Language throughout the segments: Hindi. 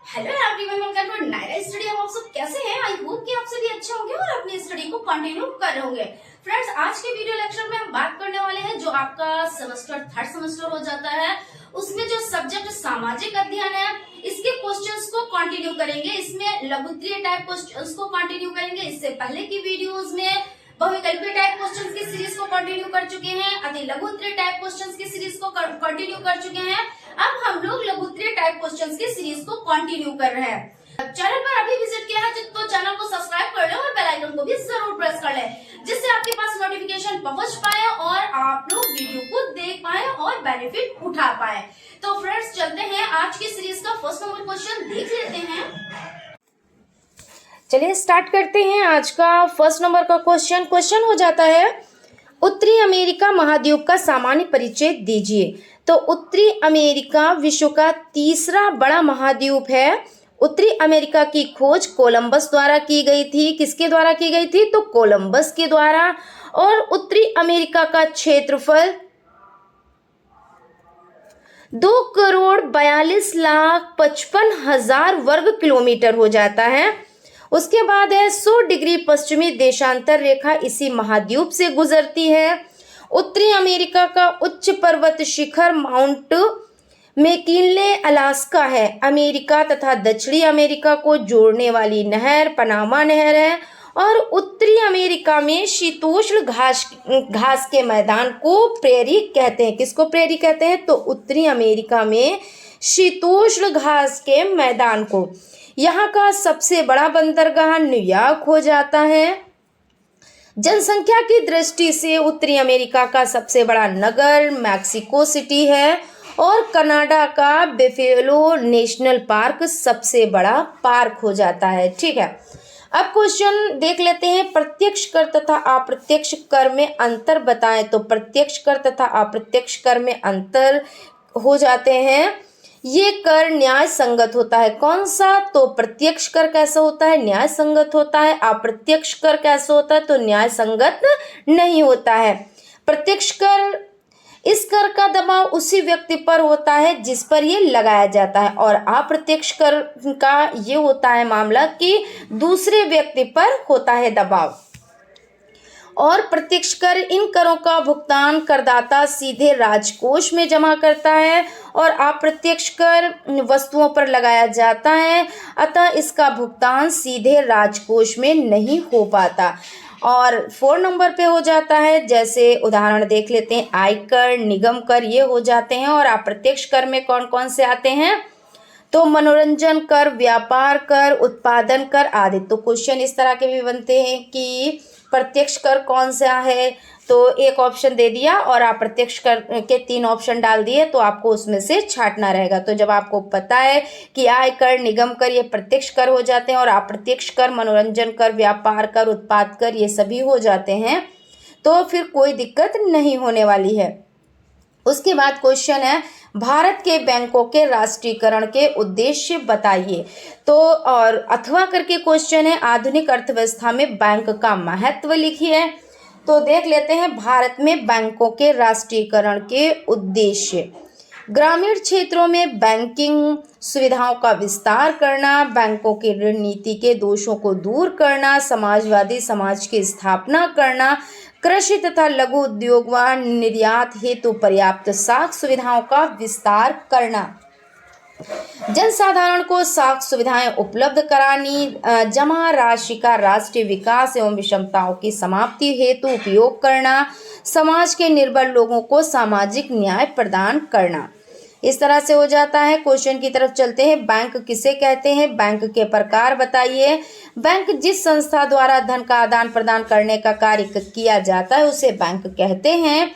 Hello everyone, welcome to Naira study. आप सब कैसे हैं? आई होप कि आप सभी अच्छे होंगे और अपनी स्टडी को कंटिन्यू कर रहे होंगे। फ्रेंड्स, आज के वीडियो लेक्चर में हम बात करने वाले हैं जो आपका सेमेस्टर थर्ड सेमेस्टर हो जाता है, उसमें जो सब्जेक्ट सामाजिक अध्ययन है इसके क्वेश्चंस को कंटिन्यू करेंगे। इसमें लघुत्तरीय टाइप क्वेश्चंस को कंटिन्यू करेंगे। इससे पहले की वीडियोज में बहुविकल्पीय टाइप क्वेश्चंस की सीरीज को कंटिन्यू कर चुके हैं, अति लघुत्तरीय टाइप क्वेश्चंस की सीरीज को कंटिन्यू कर चुके हैं। अब हम लोग लघुत्तरीय टाइप क्वेश्चंस की सीरीज को कंटिन्यू कर रहे हैं। चैनल पर अभी विजिट किया है तो चैनल को सब्सक्राइब कर ले और बेल आइकन को भी जरूर प्रेस कर ले, जिससे आपके पास नोटिफिकेशन पहुंच पाए और आप लोग वीडियो को देख पाए और बेनिफिट उठा पाए। तो फ्रेंड्स, चलते हैं आज की सीरीज का फर्स्ट नंबर क्वेश्चन देख लेते हैं। चलिए स्टार्ट करते हैं आज का फर्स्ट नंबर का क्वेश्चन हो जाता है, उत्तरी अमेरिका महाद्वीप का सामान्य परिचय दीजिए। तो उत्तरी अमेरिका विश्व का तीसरा बड़ा महाद्वीप है। उत्तरी अमेरिका की खोज कोलंबस द्वारा की गई थी। किसके द्वारा की गई थी? तो कोलंबस के द्वारा। और उत्तरी अमेरिका का क्षेत्रफल 2,42,55,000 वर्ग किलोमीटर हो जाता है। उसके बाद है 100 डिग्री पश्चिमी देशांतर रेखा इसी महाद्वीप से गुजरती है। उत्तरी अमेरिका का उच्च पर्वत शिखर माउंट मैकिनले अलास्का है। अमेरिका तथा दक्षिणी अमेरिका को जोड़ने वाली नहर पनामा नहर है। और उत्तरी अमेरिका में शीतोष्ण घास के मैदान को प्रेरी कहते हैं। किसको प्रेरी कहते हैं? तो उत्तरी अमेरिका में शीतोष्ण घास के मैदान को। यहाँ का सबसे बड़ा बंदरगाह न्यूयॉर्क हो जाता है। जनसंख्या की दृष्टि से उत्तरी अमेरिका का सबसे बड़ा नगर मैक्सिको सिटी है। और कनाडा का बफेलो नेशनल पार्क सबसे बड़ा पार्क हो जाता है। ठीक है, अब क्वेश्चन देख लेते हैं, प्रत्यक्ष कर तथा अप्रत्यक्ष कर में अंतर बताएं। तो प्रत्यक्ष कर तथा अप्रत्यक्ष कर में अंतर हो जाते हैं, ये कर न्याय संगत होता है। कौन सा? तो प्रत्यक्ष कर कैसा होता है? न्याय संगत होता है। अप्रत्यक्ष कर कैसा होता है? तो न्याय संगत नहीं होता है। प्रत्यक्ष कर, इस कर का दबाव उसी व्यक्ति पर होता है जिस पर ये लगाया जाता है। और अप्रत्यक्ष कर का ये होता है मामला कि दूसरे व्यक्ति पर होता है दबाव। और प्रत्यक्ष कर, इन करों का भुगतान करदाता सीधे राजकोष में जमा करता है। और अप्रत्यक्ष कर वस्तुओं पर लगाया जाता है, अतः इसका भुगतान सीधे राजकोष में नहीं हो पाता। और 4 नंबर पे हो जाता है, जैसे उदाहरण देख लेते हैं, आयकर, निगम कर ये हो जाते हैं। और अप्रत्यक्ष कर में कौन कौन से आते हैं? तो मनोरंजन कर, व्यापार कर, उत्पादन कर आदि। तो क्वेश्चन इस तरह के भी बनते हैं कि प्रत्यक्ष कर कौन सा है, तो एक ऑप्शन दे दिया और अप्रत्यक्ष कर के 3 ऑप्शन डाल दिए, तो आपको उसमें से छांटना रहेगा। तो जब आपको पता है कि आय कर, निगम कर ये प्रत्यक्ष कर हो जाते हैं और अप्रत्यक्ष कर मनोरंजन कर, व्यापार कर, उत्पाद कर ये सभी हो जाते हैं, तो फिर कोई दिक्कत नहीं होने वाली है। उसके बाद क्वेश्चन है, भारत के बैंकों के राष्ट्रीयकरण के उद्देश्य बताइए। तो और अथवा करके क्वेश्चन है, आधुनिक अर्थव्यवस्था में बैंक का महत्व लिखिए। तो देख लेते हैं, भारत में बैंकों के राष्ट्रीयकरण के उद्देश्य, ग्रामीण क्षेत्रों में बैंकिंग सुविधाओं का विस्तार करना, बैंकों की ऋण नीति के दोषों को दूर करना, समाजवादी समाज की स्थापना करना, कृषि तथा लघु उद्योग व निर्यात हेतु पर्याप्त साख सुविधाओं का विस्तार करना, जनसाधारण को साख सुविधाएं उपलब्ध करानी, जमा राशि का राष्ट्रीय विकास एवं विषमताओं की समाप्ति हेतु उपयोग करना, समाज के निर्बल लोगों को सामाजिक न्याय प्रदान करना। इस तरह से हो जाता है। क्वेश्चन की तरफ चलते हैं, बैंक किसे कहते हैं? बैंक के प्रकार बताइए। बैंक जिस संस्था द्वारा धन का आदान प्रदान करने का कार्य किया जाता है उसे बैंक कहते हैं।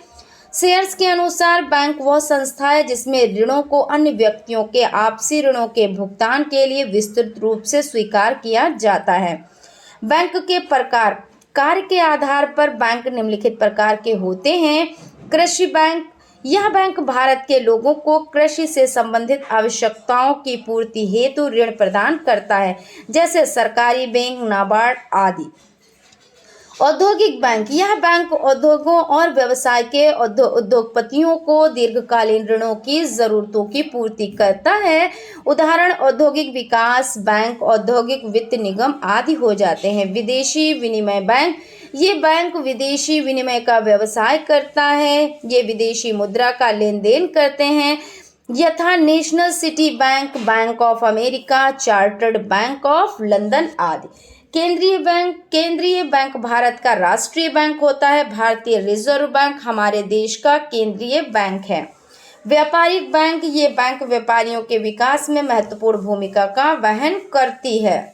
शेयर्स के अनुसार बैंक वह संस्था है जिसमें ऋणों को अन्य व्यक्तियों के आपसी ऋणों के भुगतान के लिए विस्तृत रूप से स्वीकार किया जाता है। बैंक के प्रकार, कार्य के आधार पर बैंक निम्नलिखित प्रकार के होते हैं। कृषि बैंक, यह बैंक भारत के लोगों को कृषि से संबंधित आवश्यकताओं की पूर्ति हेतु ऋण प्रदान करता है, जैसे सरकारी बैंक, नाबार्ड आदि। औद्योगिक बैंक, यह बैंक उद्योगों और व्यवसाय के उद्योगपतियों को दीर्घकालीन ऋणों की जरूरतों की पूर्ति करता है। उदाहरण औद्योगिक विकास बैंक, औद्योगिक वित्त निगम आदि हो जाते हैं। विदेशी विनिमय बैंक, ये बैंक विदेशी विनिमय का व्यवसाय करता है। ये विदेशी मुद्रा का लेन देन करते हैं, यथा national city bank, bank of America, chartered bank of London आदि। केंद्रीय बैंक भारत का राष्ट्रीय बैंक होता है। भारतीय रिजर्व बैंक हमारे देश का केंद्रीय बैंक है। व्यापारिक बैंक, ये बैंक व्यापारियों के विकास में महत्वपूर्ण भूमिका का वहन करती है।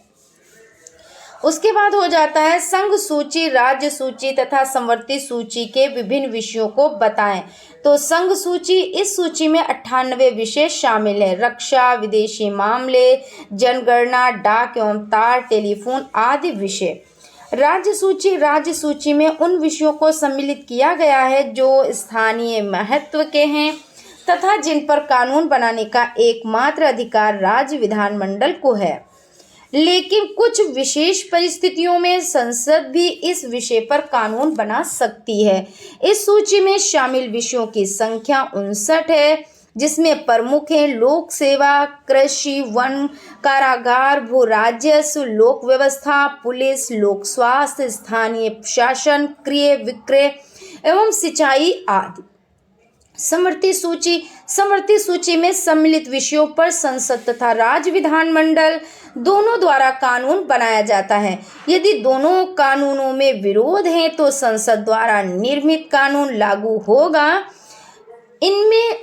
उसके बाद हो जाता है संघ सूची, राज्य सूची तथा समवर्ती सूची के विभिन्न विषयों को बताएं। तो संघ सूची, इस सूची में 98 विषय शामिल है। रक्षा, विदेशी मामले, जनगणना, डाक एवं तार, टेलीफोन आदि विषय। राज्य सूची में उन विषयों को सम्मिलित किया गया है जो स्थानीय महत्व के हैं तथा जिन पर कानून बनाने का एकमात्र अधिकार राज्य विधानमंडल को है, लेकिन कुछ विशेष परिस्थितियों में संसद भी इस विषय पर कानून बना सकती है। इस सूची में शामिल विषयों की संख्या 59 है, जिसमें प्रमुख हैं लोक सेवा, कृषि, वन, कारागार, भू राजस्व, लोक व्यवस्था, पुलिस, लोक स्वास्थ्य, स्थानीय शासन, क्रय विक्रय एवं सिंचाई आदि। समवर्ती सूची में सम्मिलित विषयों पर संसद तथा राज्य विधानमंडल दोनों द्वारा कानून बनाया जाता है। यदि दोनों कानूनों में विरोध है तो संसद द्वारा निर्मित कानून लागू होगा। इनमें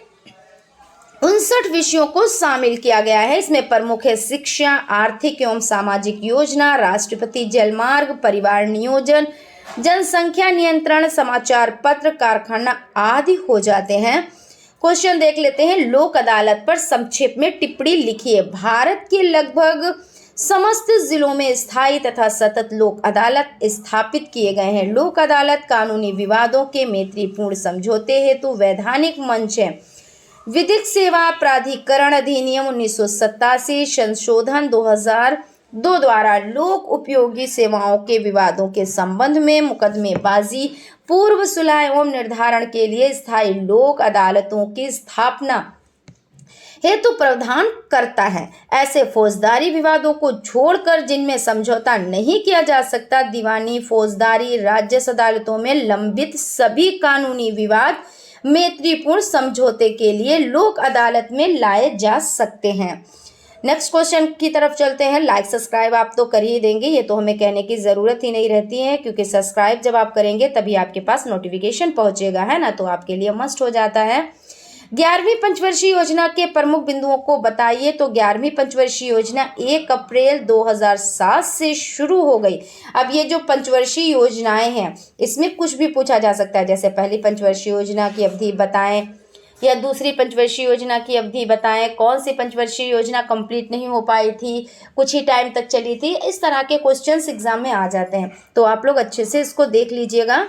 59 विषयों को शामिल किया गया है। इसमें प्रमुख है शिक्षा, आर्थिक एवं सामाजिक योजना, राष्ट्रपति जलमार्ग, परिवार नियोजन, जनसंख्या नियंत्रण, समाचार पत्र, कारखाना आदि हो जाते हैं। क्वेश्चन देख लेते हैं। लोक अदालत पर संक्षेप में टिप्पणी लिखिए। भारत के लगभग समस्त जिलों में स्थायी तथा सतत लोक अदालत स्थापित किए गए हैं। लोक अदालत कानूनी विवादों के मैत्रीपूर्ण समझौते हेतु वैधानिक मंच है। विधिक सेवा प्राधिकरण अधिनियम 1987 संशोधन 2002 द्वारा लोक उपयोगी सेवाओं के विवादों के संबंध में मुकदमेबाजी, पूर्व सुलह एवं निर्धारण के लिए स्थायी लोक अदालतों की स्थापना हेतु प्रावधान करता है। ऐसे फौजदारी विवादों को छोड़कर जिनमें समझौता नहीं किया जा सकता, दीवानी, फौजदारी, राज्य अदालतों में लंबित सभी कानूनी विवाद मैत्रीपूर्ण समझौते के लिए लोक अदालत में लाए जा सकते हैं। नेक्स्ट क्वेश्चन की तरफ चलते हैं। लाइक सब्सक्राइब आप तो कर ही देंगे, ये तो हमें कहने की ज़रूरत ही नहीं रहती है, क्योंकि सब्सक्राइब जब आप करेंगे तभी आपके पास नोटिफिकेशन पहुंचेगा, है ना, तो आपके लिए मस्ट हो जाता है। 11वीं पंचवर्षीय योजना के प्रमुख बिंदुओं को बताइए। तो 11वीं पंचवर्षीय योजना 1 अप्रैल 2007 से शुरू हो गई। अब ये जो पंचवर्षीय योजनाएं हैं इसमें कुछ भी पूछा जा सकता है, जैसे पहली पंचवर्षीय योजना की अवधि बताएं या दूसरी पंचवर्षीय योजना की अवधि बताएं, कौन सी पंचवर्षीय योजना कंप्लीट नहीं हो पाई थी, कुछ ही टाइम तक चली थी। इस तरह के क्वेश्चंस एग्जाम में आ जाते हैं, तो आप लोग अच्छे से इसको देख लीजिएगा।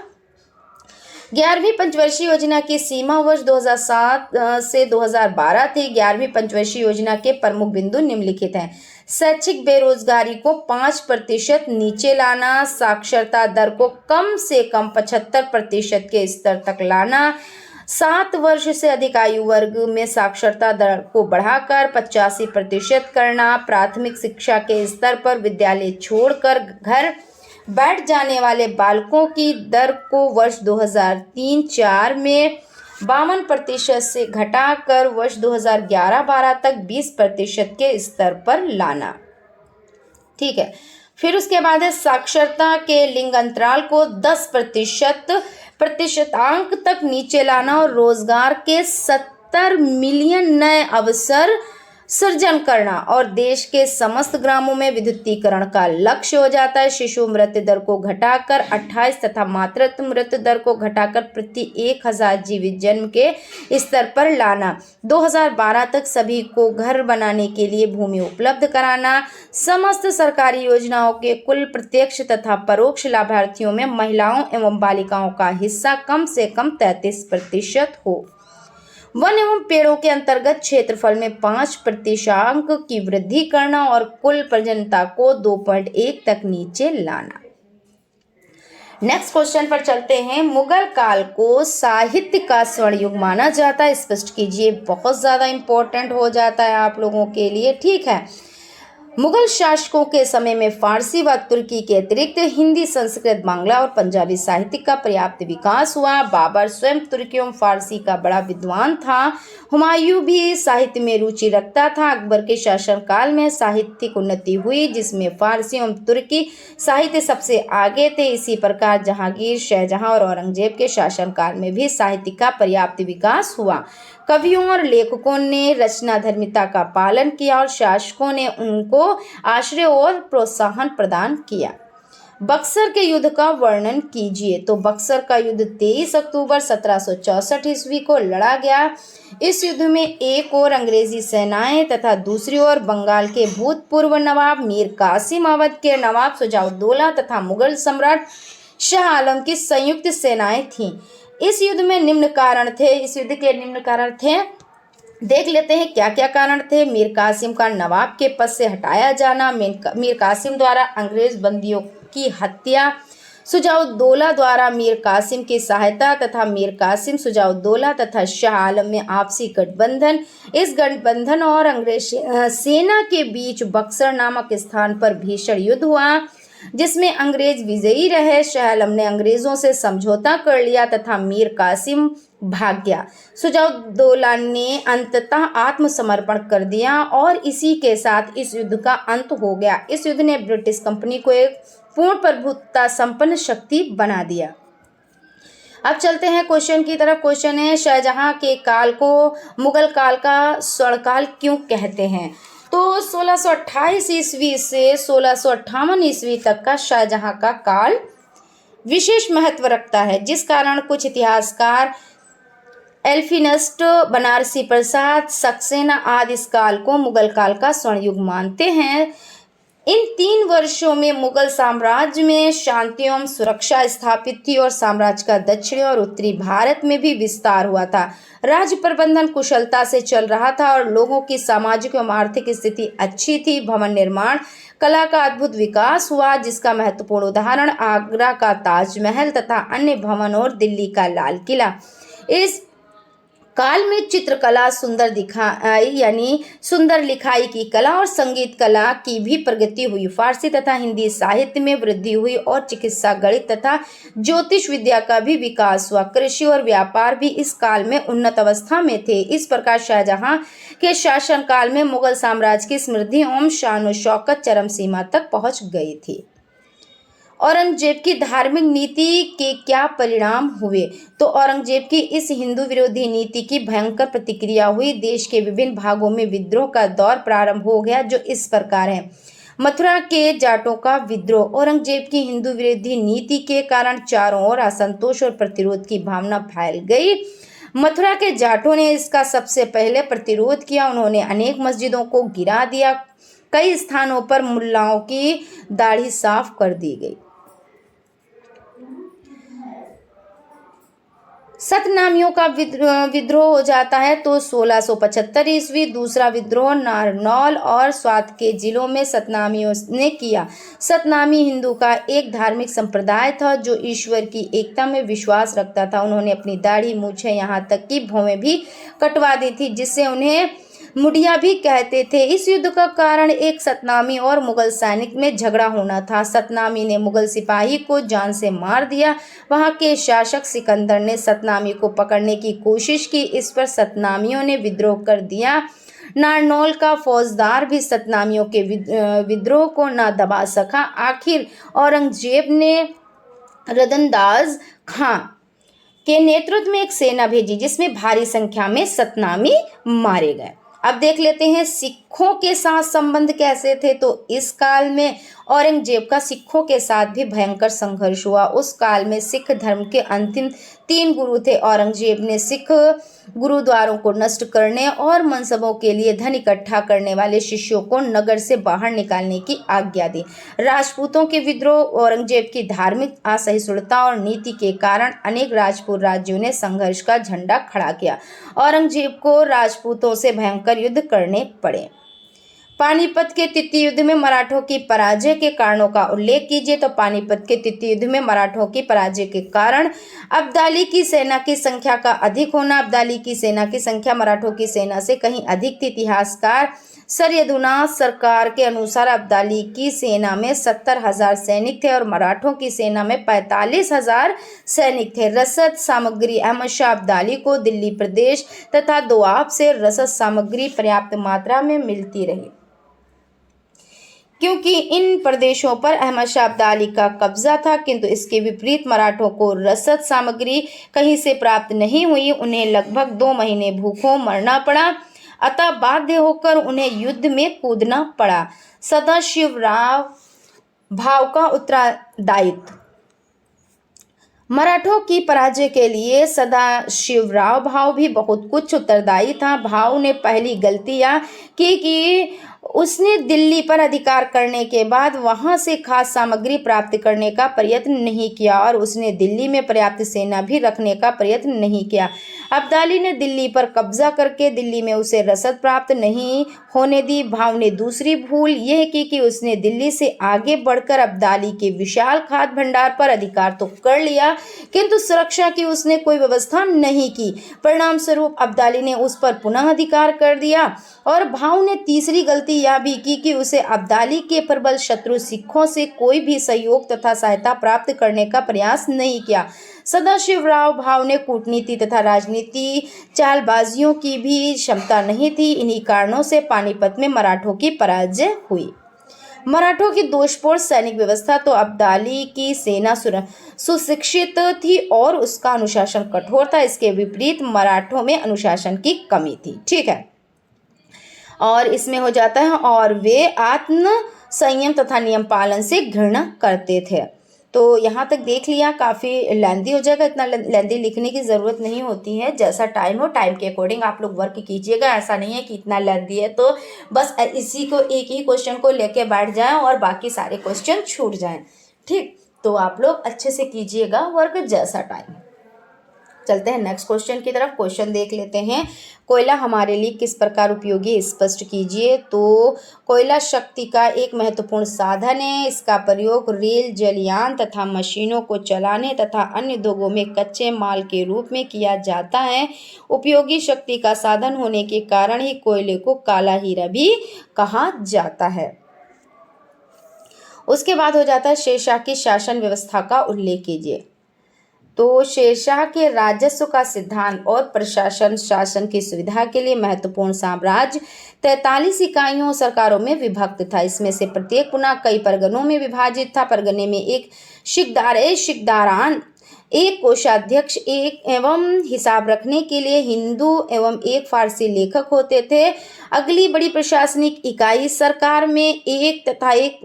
11वीं पंचवर्षीय योजना की सीमा वर्ष 2007 से 2012 थी। 11वीं पंचवर्षीय योजना के प्रमुख बिंदु निम्नलिखित हैं। शैक्षिक बेरोजगारी को 5% नीचे लाना, साक्षरता दर को कम से कम 75% के स्तर तक लाना, 7 वर्ष से अधिक आयु वर्ग में साक्षरता दर को बढ़ाकर 85% करना, प्राथमिक शिक्षा के स्तर पर विद्यालय छोड़कर घर बैठ जाने वाले बालकों की दर को वर्ष 2003-04 में 52% से घटाकर वर्ष 2011-12 तक 20% के स्तर पर लाना। ठीक है, फिर उसके बाद है साक्षरता के लिंग अंतराल को 10% तक नीचे लाना और रोजगार के 70 मिलियन नए अवसर सृजन करना, और देश के समस्त ग्रामों में विद्युतीकरण का लक्ष्य हो जाता है। शिशु मृत्यु दर को घटाकर 28 तथा मातृत्व मृत्यु दर को घटाकर प्रति 1000 जीवित जन्म के स्तर पर लाना। 2012 तक सभी को घर बनाने के लिए भूमि उपलब्ध कराना। समस्त सरकारी योजनाओं के कुल प्रत्यक्ष तथा परोक्ष लाभार्थियों में महिलाओं एवं बालिकाओं का हिस्सा कम से कम 33% हो। वन एवं पेड़ों के अंतर्गत क्षेत्रफल में 5% की वृद्धि करना और कुल प्रजनता को 2.1 तक नीचे लाना। नेक्स्ट क्वेश्चन पर चलते हैं। मुगल काल को साहित्य का स्वर्ण युग माना जाता है, स्पष्ट कीजिए, बहुत ज़्यादा इंपॉर्टेंट हो जाता है आप लोगों के लिए। ठीक है, मुगल शासकों के समय में फारसी व तुर्की के अतिरिक्त हिंदी, संस्कृत, बांग्ला और पंजाबी साहित्य का पर्याप्त विकास हुआ। बाबर स्वयं तुर्की एवं फारसी का बड़ा विद्वान था। हुमायूं भी साहित्य में रुचि रखता था। अकबर के शासनकाल में साहित्यिक उन्नति हुई, जिसमें फारसी एवं तुर्की साहित्य सबसे आगे थे। इसी प्रकार जहांगीर, शाहजहां और औरंगजेब के शासनकाल में भी साहित्य का पर्याप्त विकास हुआ। कवियों और लेखकों ने रचनाधर्मिता का पालन किया और शासकों ने उनको आश्रय और प्रोत्साहन प्रदान किया। बक्सर के युद्ध का वर्णन कीजिए। तो बक्सर का युद्ध 23 अक्टूबर 1764 ईस्वी को लड़ा गया। इस युद्ध में एक ओर अंग्रेजी सेनाएं तथा दूसरी ओर बंगाल के भूतपूर्व नवाब मीर कासिम, अवध के नवाब शुजाउद्दौला तथा मुगल सम्राट शाह आलम की संयुक्त सेनाएं थीं। इस युद्ध में निम्न कारण थे, इस युद्ध के निम्न कारण थे, देख लेते हैं क्या क्या कारण थे। मीर कासिम का नवाब के पद से हटाया जाना, मीर कासिम द्वारा अंग्रेज बंदियों की हत्या, शुजाउद्दौला द्वारा मीर कासिम की सहायता तथा मीर कासिम, शुजाउद्दौला तथा शाह आलम में आपसी गठबंधन। इस गठबंधन और अंग्रेज सेना के बीच बक्सर नामक स्थान पर भीषण युद्ध हुआ, जिसमें अंग्रेज विजयी रहे। शाह आलम ने अंग्रेजों से समझौता कर लिया तथा मीर कासिम भाग गया। शुजाउद्दौला ने अंततः आत्मसमर्पण कर दिया और इसी के साथ इस युद्ध का अंत हो गया। इस युद्ध ने ब्रिटिश कंपनी को एक पूर्ण प्रभुत्ता संपन्न शक्ति बना दिया। अब चलते हैं क्वेश्चन की तरफ। क्वेश्चन है, शाहजहां के काल को मुगल काल का स्वर्णकाल क्यों कहते हैं? तो 1628 ईस्वी से 1658 ईस्वी तक का शाहजहां का काल विशेष महत्व रखता है, जिस कारण कुछ इतिहासकार एल्फिनिस्ट, बनारसी प्रसाद, सक्सेना आदि इस काल को मुगल काल का स्वर्ण युग मानते हैं। इन 3 वर्षों में मुगल साम्राज्य में शांति एवं सुरक्षा स्थापित थी और साम्राज्य का दक्षिणी और उत्तरी भारत में भी विस्तार हुआ था। राज्य प्रबंधन कुशलता से चल रहा था और लोगों की सामाजिक एवं आर्थिक स्थिति अच्छी थी। भवन निर्माण कला का अद्भुत विकास हुआ, जिसका महत्वपूर्ण उदाहरण आगरा का ताजमहल तथा अन्य भवन और दिल्ली का लाल किला। इस काल में चित्रकला, सुंदर लिखाई की कला और संगीत कला की भी प्रगति हुई। फारसी तथा हिंदी साहित्य में वृद्धि हुई और चिकित्सा, गणित तथा ज्योतिष विद्या का भी विकास हुआ। कृषि और व्यापार भी इस काल में उन्नत अवस्था में थे। इस प्रकार शाहजहां के शासनकाल में मुगल साम्राज्य की समृद्धि एवं शान शौकत चरम सीमा तक पहुंच गई थी। औरंगजेब की धार्मिक नीति के क्या परिणाम हुए? तो औरंगजेब की इस हिंदू विरोधी नीति की भयंकर प्रतिक्रिया हुई। देश के विभिन्न भागों में विद्रोह का दौर प्रारंभ हो गया, जो इस प्रकार है। मथुरा के जाटों का विद्रोह। औरंगजेब की हिंदू विरोधी नीति के कारण चारों ओर असंतोष और प्रतिरोध की भावना फैल गई। मथुरा के जाटों ने इसका सबसे पहले प्रतिरोध किया। उन्होंने अनेक मस्जिदों को गिरा दिया। कई स्थानों पर मुल्लाओं की दाढ़ी साफ कर दी गई। सतनामियों का विद्रोह हो जाता है। तो 1675 ईस्वी दूसरा विद्रोह नारनौल और स्वात के जिलों में सतनामियों ने किया। सतनामी हिंदू का एक धार्मिक संप्रदाय था जो ईश्वर की एकता में विश्वास रखता था। उन्होंने अपनी दाढ़ी, मूछें, यहाँ तक कि भौवें भी कटवा दी थी, जिससे उन्हें मुड़िया भी कहते थे। इस युद्ध का कारण एक सतनामी और मुगल सैनिक में झगड़ा होना था। सतनामी ने मुगल सिपाही को जान से मार दिया। वहां के शासक सिकंदर ने सतनामी को पकड़ने की कोशिश की। इस पर सतनामियों ने विद्रोह कर दिया। नारनौल का फौजदार भी सतनामियों के विद्रोह को न दबा सका। आखिर औरंगजेब ने रतनदास खां के नेतृत्व में एक सेना भेजी, जिसमें भारी संख्या में सतनामी मारे गए। अब देख लेते हैं सिखों के साथ संबंध कैसे थे। तो इस काल में औरंगजेब का सिखों के साथ भी भयंकर संघर्ष हुआ। उस काल में सिख धर्म के अंतिम 3 गुरु थे। औरंगजेब ने सिख गुरुद्वारों को नष्ट करने और मनसबों के लिए धन इकट्ठा करने वाले शिष्यों को नगर से बाहर निकालने की आज्ञा दी। राजपूतों के विद्रोह। औरंगजेब की धार्मिक असहिष्णुता और नीति के कारण अनेक राजपूत राज्यों ने संघर्ष का झंडा खड़ा किया। औरंगजेब को राजपूतों से भयंकर युद्ध करने पड़े। पानीपत के तृतीय युद्ध में मराठों की पराजय के कारणों का उल्लेख कीजिए। तो पानीपत के तृतीय युद्ध में मराठों की पराजय के कारण अब्दाली की सेना की संख्या का अधिक होना। अब्दाली की सेना की संख्या मराठों की सेना से कहीं अधिक थी। इतिहासकार सैयदुनाथ सरकार के अनुसार अब्दाली की सेना में 70,000 सैनिक थे और मराठों की सेना में 45,000 सैनिक थे। रसद सामग्री अहमद शाह अब्दाली को दिल्ली प्रदेश तथा दोआब से रसद सामग्री पर्याप्त मात्रा में मिलती रही, क्योंकि इन प्रदेशों पर अहमद शाह अब्दाली का कब्जा था। किंतु इसके विपरीत मराठों को रसद सामग्री कहीं से प्राप्त नहीं हुई। उन्हें लगभग 2 महीने भूखों मरना पड़ा, अतः बाध्य होकर उन्हें युद्ध में कूदना पड़ा। सदाशिवराव भाव का उत्तरदायित्व। मराठों की पराजय के लिए सदाशिवराव भाव भी बहुत कुछ उत्तरदायी था। भाव ने पहली गलती यह की कि उसने दिल्ली पर अधिकार करने के बाद वहां से खास सामग्री प्राप्त करने का प्रयत्न नहीं किया और उसने दिल्ली में पर्याप्त सेना भी रखने का प्रयत्न नहीं किया। अब्दाली ने दिल्ली पर कब्जा करके दिल्ली में उसे रसद प्राप्त नहीं होने दी। भाव ने दूसरी भूल यह की कि उसने दिल्ली से आगे बढ़कर अब्दाली के विशाल खाद्य भंडार पर अधिकार तो कर लिया, किंतु सुरक्षा की उसने कोई व्यवस्था नहीं की। परिणाम स्वरूप अब्दाली ने उस पर पुनः अधिकार कर दिया। और भाव ने तीसरी गलती यह भी की कि उसे अब्दाली के प्रबल शत्रु सिखों से कोई भी सहयोग तथा सहायता प्राप्त करने का प्रयास नहीं किया। सदाशिवराव भाव ने कूटनीति तथा राजनीति चालबाजियों की भी क्षमता नहीं थी। इन्हीं कारणों से पानीपत में मराठों की पराजय हुई। मराठों की दोषपूर्ण सैनिक व्यवस्था। तो अब्दाली की सेना सुशिक्षित थी और उसका अनुशासन कठोर था। इसके विपरीत मराठों में अनुशासन की कमी थी। ठीक है, और इसमें हो जाता है और वे आत्म संयम तथा नियम पालन से घृणा करते थे। तो यहाँ तक देख लिया, काफ़ी लेंदी हो जाएगा, इतना लेंदी लिखने की ज़रूरत नहीं होती है। जैसा टाइम हो टाइम के अकॉर्डिंग आप लोग वर्क कीजिएगा। ऐसा नहीं है कि इतना लेंदी है तो बस इसी को एक ही क्वेश्चन को लेके बैठ जाएं और बाकी सारे क्वेश्चन छूट जाएं। ठीक, तो आप लोग अच्छे से कीजिएगा वर्क जैसा टाइम। चलते हैं नेक्स्ट क्वेश्चन की तरफ। क्वेश्चन देख लेते हैं। कोयला हमारे लिए किस प्रकार उपयोगी है, स्पष्ट कीजिए। तो कोयला शक्ति का एक महत्वपूर्ण साधन है। इसका प्रयोग रेल, जलयान तथा मशीनों को चलाने तथा अन्य उद्योगों में कच्चे माल के रूप में किया जाता है। उपयोगी शक्ति का साधन होने के कारण ही कोयले को काला हीरा भी कहा जाता है। उसके बाद हो जाता है शेरशाह की शासन व्यवस्था का उल्लेख कीजिए। तो शेरशाह के राजस्व का सिद्धांत और प्रशासन शासन की सुविधा के लिए महत्वपूर्ण साम्राज्य 43 इकाइयों सरकारों में विभक्त था। इसमें से प्रत्येक पुनः कई परगनों में विभाजित था। परगने में एक शिकदारान, एक कोषाध्यक्ष, एक एवं हिसाब रखने के लिए हिंदू एवं एक फारसी लेखक होते थे। अगली बड़ी प्रशासनिक इकाई सरकार में एक तथा एक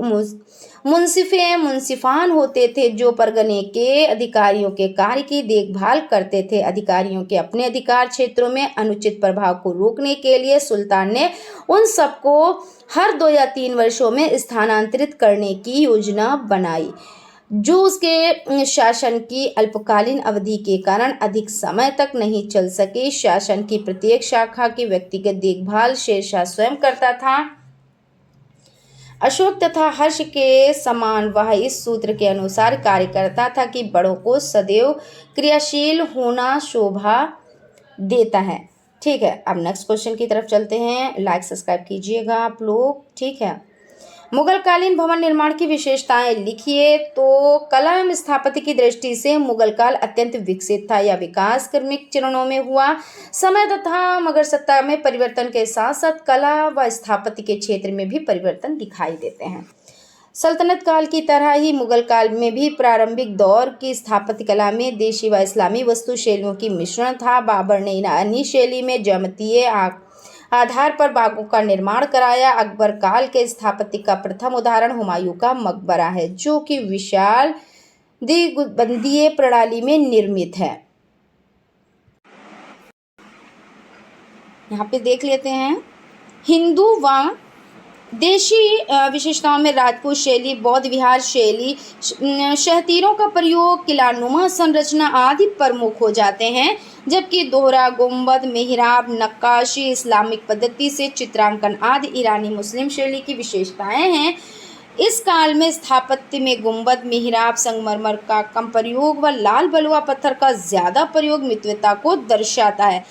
मुंसिफान होते थे, जो परगने के अधिकारियों के कार्य की देखभाल करते थे। अधिकारियों के अपने अधिकार क्षेत्रों में अनुचित प्रभाव को रोकने के लिए सुल्तान ने उन सबको हर 2 या 3 वर्षों में स्थानांतरित करने की योजना बनाई, जो उसके शासन की अल्पकालीन अवधि के कारण अधिक समय तक नहीं चल सके। शासन की प्रत्येक शाखा की व्यक्तिगत देखभाल शेरशाह स्वयं करता था। अशोक तथा हर्ष के समान वह इस सूत्र के अनुसार कार्य करता था कि बड़ों को सदैव क्रियाशील होना शोभा देता है। ठीक है, अब नेक्स्ट क्वेश्चन की तरफ चलते हैं। लाइक सब्सक्राइब कीजिएगा आप लोग। ठीक है, मुगलकालीन भवन निर्माण की विशेषताएं लिखिए। तो कला एवं स्थापत्य की दृष्टि से मुगल काल अत्यंत विकसित था। यह विकास क्रमिक चरणों में हुआ। समय तथा मगर सत्ता में परिवर्तन के साथ साथ कला व स्थापत्य के क्षेत्र में भी परिवर्तन दिखाई देते हैं। सल्तनत काल की तरह ही मुगल काल में भी प्रारंभिक दौर की स्थापत्य कला में देशी व इस्लामी वस्तु शैलियों की मिश्रण था। बाबर ने ईरानी शैली में ज्यामितीय आधार पर बागों का निर्माण कराया। अकबर काल के स्थापत्य का प्रथम उदाहरण हुमायूं का मकबरा है, जो कि विशाल द्विगुंबदीय प्रणाली में निर्मित है। यहाँ पे देख लेते हैं। हिंदू व देशी विशेषताओं में राजपूत शैली, बौद्ध विहार शैली, शहतीरों का प्रयोग, किलानुमा संरचना आदि प्रमुख हो जाते हैं, जबकि दोहरा गुंबद, मेहराब, नक्काशी, इस्लामिक पद्धति से चित्रांकन आदि ईरानी मुस्लिम शैली की विशेषताएं हैं। इस काल में स्थापत्य में गुंबद, मेहराब, संगमरमर का कम प्रयोग व लाल बलुआ पत्थर का ज़्यादा प्रयोग मितव्यता को दर्शाता है।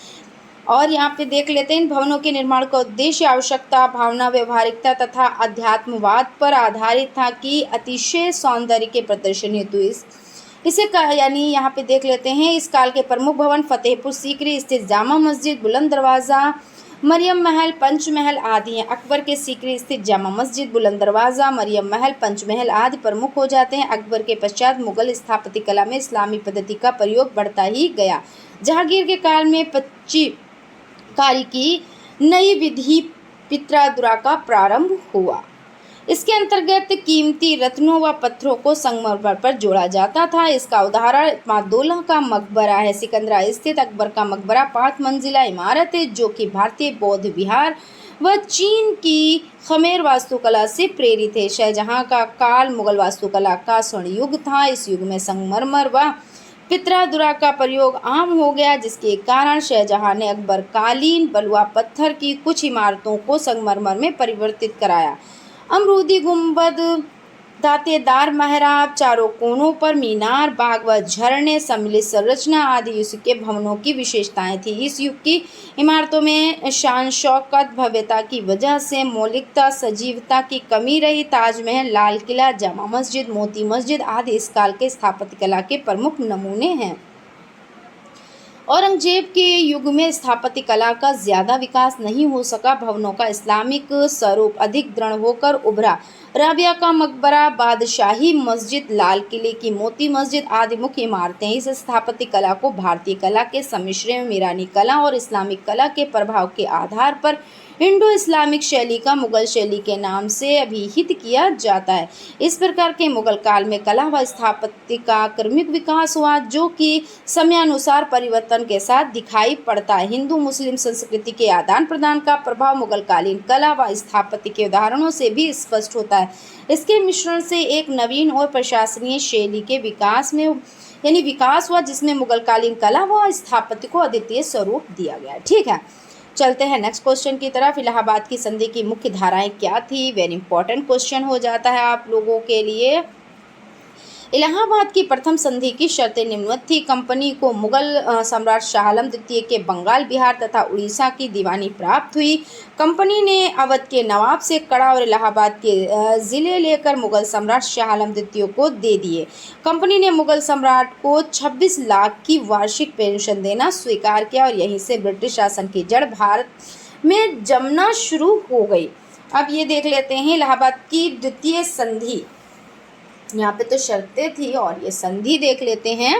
और यहाँ पे देख लेते हैं इन भवनों के निर्माण का उद्देश्य आवश्यकता, भावना, व्यवहारिकता तथा अध्यात्मवाद पर आधारित था कि अतिशय सौंदर्य के प्रदर्शन हेतु इसे यानी यहाँ पे देख लेते हैं इस काल के प्रमुख भवन फतेहपुर सीकरी स्थित जामा मस्जिद, बुलंद दरवाज़ा, मरियम महल, पंचमहल आदि हैं। अकबर के सीकरी स्थित जामा मस्जिद, बुलंद दरवाज़ा, मरियम महल, पंचमहल आदि प्रमुख हो जाते हैं। अकबर के पश्चात मुगल स्थापत्य कला में इस्लामी पद्धति का प्रयोग बढ़ता ही गया। जहांगीर के काल में कारी की नई विधि पित्रादुरा का प्रारंभ हुआ। इसके अंतर्गत कीमती रत्नों व पत्थरों को संगमरमर पर जोड़ा जाता था। इसका उदाहरण इत्मादुल्ला का मकबरा है। सिकंदरा स्थित अकबर का मकबरा 5 मंजिला इमारत है जो कि भारतीय बौद्ध विहार व चीन की खमेर वास्तुकला से प्रेरित है। शाहजहां का काल मुगल वास्तुकला का स्वर्ण युग था। इस युग में संगमरमर व पित्रादुरा का प्रयोग आम हो गया, जिसके कारण शाहजहां ने अकबर कालीन बलुआ पत्थर की कुछ इमारतों को संगमरमर में परिवर्तित कराया। अमरूदी गुंबद, दांतेदार मेहराब, चारों कोनों पर मीनार, बाग व झरने सम्मिलित संरचना आदि इस युग के भवनों की विशेषताएं थी। इस युग की इमारतों में शान शौकत, भव्यता की वजह से मौलिकता, सजीवता की कमी रही। ताजमहल, लाल किला, जामा मस्जिद, मोती मस्जिद आदि इस काल के स्थापत्य कला के प्रमुख नमूने हैं। औरंगजेब के युग में स्थापत्य कला का ज़्यादा विकास नहीं हो सका। भवनों का इस्लामिक स्वरूप अधिक दृढ़ होकर उभरा। राबिया का मकबरा, बादशाही मस्जिद, लाल किले की मोती मस्जिद आदि मुख्य इमारतें इस स्थापत्य कला को भारतीय कला के सम्मिश्रण में ईरानी कला और इस्लामिक कला के प्रभाव के आधार पर इंडो इस्लामिक शैली का मुगल शैली के नाम से अभिहित किया जाता है। इस प्रकार के मुगल काल में कला व स्थापत्य का क्रमिक विकास हुआ, जो कि समयानुसार परिवर्तन के साथ दिखाई पड़ता है। हिंदू मुस्लिम संस्कृति के आदान प्रदान का प्रभाव मुगल कालीन कला व स्थापत्य के उदाहरणों से भी स्पष्ट होता है। इसके मिश्रण से एक नवीन और प्रशासनीय शैली के विकास हुआ, जिसमें मुगल कालीन कला व स्थापत्य को अद्वितीय स्वरूप दिया गया। ठीक है, चलते हैं नेक्स्ट क्वेश्चन की तरफ। इलाहाबाद की संधि की मुख्य धाराएं क्या थी? वेरी इंपॉर्टेंट क्वेश्चन हो जाता है आप लोगों के लिए। इलाहाबाद की प्रथम संधि की शर्तें निम्नवत थी। कंपनी को मुगल सम्राट शाह आलम द्वितीय के बंगाल, बिहार तथा उड़ीसा की दीवानी प्राप्त हुई। कंपनी ने अवध के नवाब से कड़ा और इलाहाबाद के ज़िले लेकर मुगल सम्राट शाह आलम द्वितीय को दे दिए। कंपनी ने मुगल सम्राट को 26 लाख की वार्षिक पेंशन देना स्वीकार किया और यहीं से ब्रिटिश शासन की जड़ भारत में जमना शुरू हो गई। अब ये देख लेते हैं इलाहाबाद की द्वितीय संधि। यहाँ पे तो शर्तें थी और ये संधि देख लेते हैं।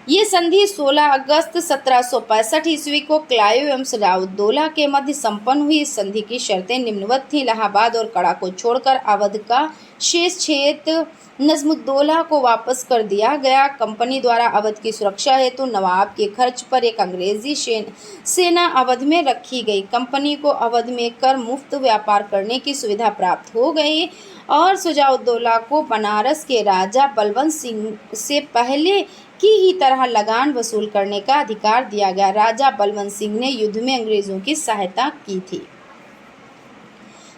ये संधि 16 अगस्त 1765 ईस्वी को क्लाइव एवं सजाउद्दौला के मध्य संपन्न हुई। इस संधि की शर्तें निम्नवत थी। इलाहाबाद और कड़ा को छोड़कर अवध का शेष क्षेत्र नजमुद्दौला को वापस कर दिया गया। कंपनी द्वारा अवध की सुरक्षा हेतु नवाब के खर्च पर एक अंग्रेजी सेना अवध में रखी गई। कंपनी को अवध में कर मुक्त व्यापार करने की सुविधा प्राप्त हो गई और सजाउद्दौला को बनारस के राजा बलवंत सिंह से पहले की ही तरह लगान वसूल करने का अधिकार दिया गया। राजा बलवंत सिंह ने युद्ध में अंग्रेजों की सहायता की थी।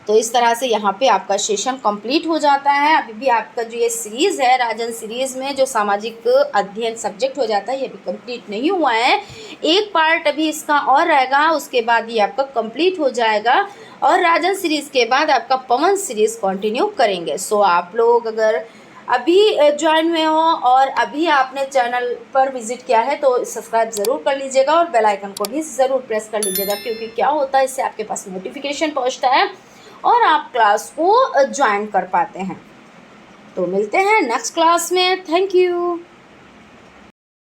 तो इस तरह से यहाँ पे आपका सेशन कंप्लीट हो जाता है। अभी भी आपका जो ये सीरीज़ है राजन सीरीज़ में जो सामाजिक अध्ययन सब्जेक्ट हो जाता है ये भी कंप्लीट नहीं हुआ है। एक पार्ट अभी इसका और रहेगा, उसके बाद ये आपका कंप्लीट हो जाएगा और राजन सीरीज़ के बाद आपका पवन सीरीज़ कंटिन्यू करेंगे। सो आप लोग अगर अभी ज्वाइन हुए हो और अभी आपने चैनल पर विजिट किया है तो सब्सक्राइब ज़रूर कर लीजिएगा और बेल आइकन को भी ज़रूर प्रेस कर लीजिएगा, क्योंकि क्या होता है इससे आपके पास नोटिफिकेशन पहुंचता है और आप क्लास को ज्वाइन कर पाते हैं। तो मिलते हैं नेक्स्ट क्लास में। Thank you.